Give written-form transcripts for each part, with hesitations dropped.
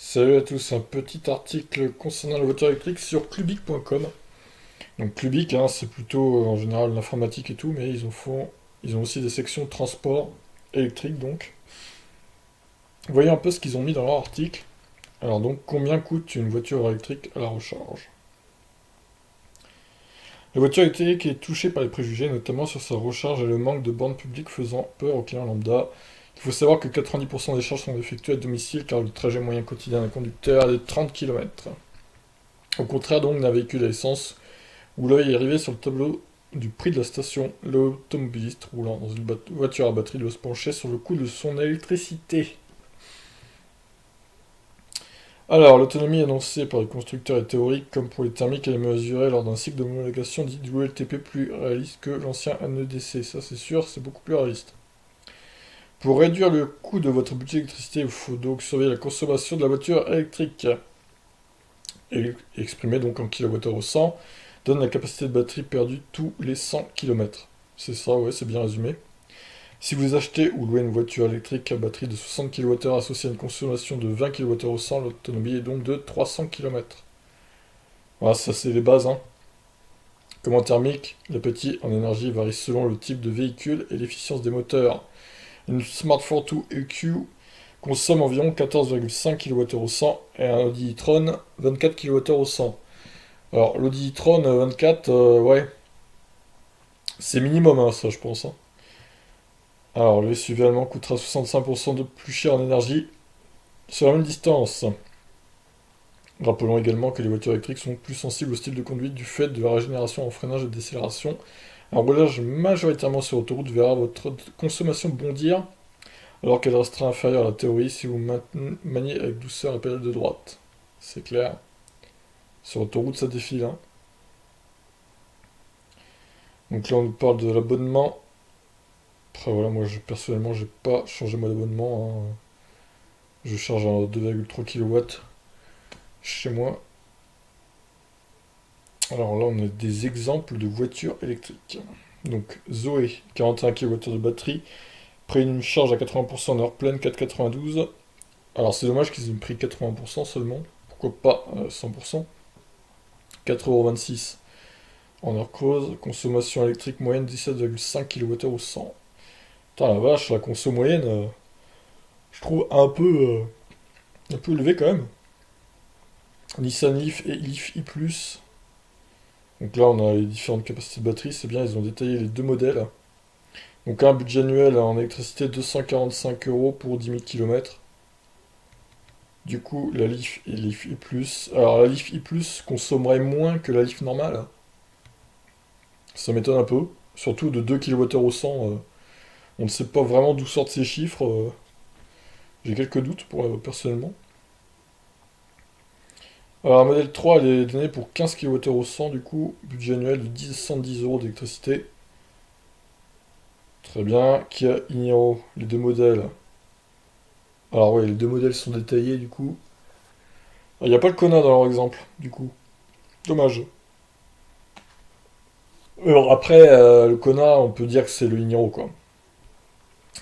Salut à tous, un petit article concernant la voiture électrique sur clubic.com. Donc Clubic, hein, c'est plutôt en général l'informatique et tout, mais ils ont aussi des sections transport électrique donc. Voyez un peu ce qu'ils ont mis dans leur article. Alors donc, combien coûte une voiture électrique à la recharge? La voiture électrique est touchée par les préjugés, notamment sur sa recharge et le manque de bornes publiques faisant peur aux clients lambda. Il faut savoir que 90% des charges sont effectuées à domicile car le trajet moyen quotidien d'un conducteur est de 30 km. Au contraire donc d'un véhicule à essence, où l'œil est arrivé sur le tableau du prix de la station, l'automobiliste roulant dans une voiture à batterie doit se pencher sur le coût de son électricité. Alors, l'autonomie annoncée par les constructeurs est théorique, comme pour les thermiques, elle est mesurée lors d'un cycle d'homologation dit WLTP plus réaliste que l'ancien NEDC. Ça, c'est sûr, c'est beaucoup plus réaliste. Pour réduire le coût de votre budget d'électricité, il faut donc surveiller la consommation de la voiture électrique, exprimée donc en kWh au 100, donne la capacité de batterie perdue tous les 100 km. C'est ça, ouais, c'est bien résumé. Si vous achetez ou louez une voiture électrique à batterie de 60 kWh associée à une consommation de 20 kWh au 100, l'autonomie est donc de 300 km. Voilà, ça c'est les bases, hein. Comme en thermique, l'appétit en énergie varie selon le type de véhicule et l'efficience des moteurs. Une Smart Fortwo EQ consomme environ 14,5 kWh au 100 et un Audi e-tron 24 kWh au 100. Alors l'Audi e-tron 24, ouais, c'est minimum, hein, ça je pense, hein. Alors, le SUV allemand coûtera 65% de plus cher en énergie sur la même distance. Rappelons également que les voitures électriques sont plus sensibles au style de conduite du fait de la régénération en freinage et décélération. Un roulage majoritairement sur autoroute verra votre consommation bondir, alors qu'elle restera inférieure à la théorie si vous maniez avec douceur la pédale de droite. C'est clair. Sur autoroute, ça défile, hein. Donc là, on nous parle de l'abonnement. Après, voilà, moi, personnellement, j'ai pas changé mon abonnement, hein. Je charge à 2,3 kW chez moi. Alors là, on a des exemples de voitures électriques. Donc Zoé, 41 kWh de batterie, près une charge à 80% en heure pleine, 4,92. Alors c'est dommage qu'ils aient pris 80% seulement. Pourquoi pas 100%? 4,26€ en heure creuse. Consommation électrique moyenne 17,5 kWh au 100. Putain la vache, la conso moyenne, je trouve un peu élevée quand même. Nissan Leaf et Leaf i+. Donc là, on a les différentes capacités de batterie, c'est bien, ils ont détaillé les deux modèles. Donc un budget annuel en électricité 245 € pour 10 000 km. Du coup, la Leaf et Leaf i+. Alors la Leaf i+, consommerait moins que la Leaf normale. Ça m'étonne un peu. Surtout de 2 kWh au 100. On ne sait pas vraiment d'où sortent ces chiffres. J'ai quelques doutes personnellement. Alors la modèle 3, elle est donnée pour 15 kWh au 100, du coup, budget annuel de 110 € d'électricité. Très bien. Kia Niro, les deux modèles. Alors ouais, les deux modèles sont détaillés du coup. Il n'y a pas le Kona dans leur exemple, du coup. Dommage. Alors après, le Kona, on peut dire que c'est le Niro, quoi.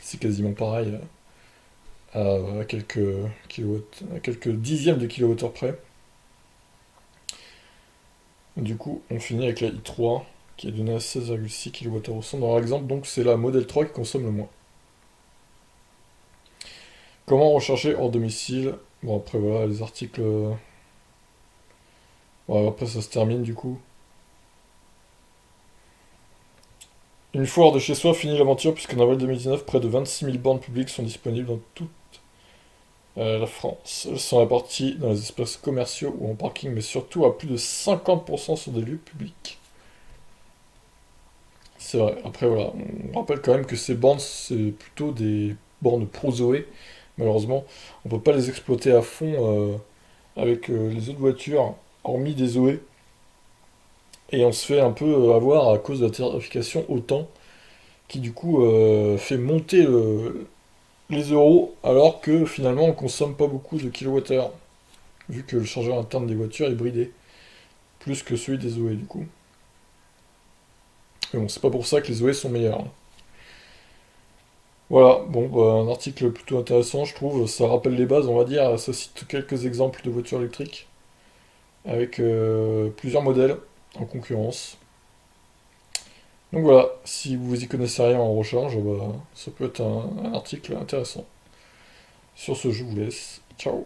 C'est quasiment pareil, à quelques à quelques dixièmes de kilowattheure près. Du coup, on finit avec la i3, qui est donnée à 16,6 kWh au 100 dans leur exemple, donc c'est la modèle 3 qui consomme le moins. Comment recharger hors domicile? Bon, après, voilà, les articles. Bon, après, ça se termine du coup. Une fois hors de chez soi, finit l'aventure, puisqu'en avril 2019, près de 26 000 bornes publiques sont disponibles dans toute la France. Elles sont réparties dans les espaces commerciaux ou en parking, mais surtout à plus de 50% sur des lieux publics. C'est vrai. Après, voilà, on rappelle quand même que ces bornes, c'est plutôt des bornes pro-Zoé. Malheureusement, on peut pas les exploiter à fond avec les autres voitures, hormis des Zoé. Et on se fait un peu avoir à cause de la tarification autant, qui du coup fait monter les euros, alors que finalement on consomme pas beaucoup de kilowattheures, vu que le chargeur interne des voitures est bridé, plus que celui des Zoé du coup. Mais bon, c'est pas pour ça que les Zoé sont meilleurs, hein. Voilà, bon, bah, un article plutôt intéressant, je trouve. Ça rappelle les bases, on va dire. Ça cite quelques exemples de voitures électriques avec plusieurs modèles en concurrence. Donc voilà, si vous y connaissez rien en recharge, bah, ça peut être un article intéressant. Sur ce, je vous laisse. Ciao.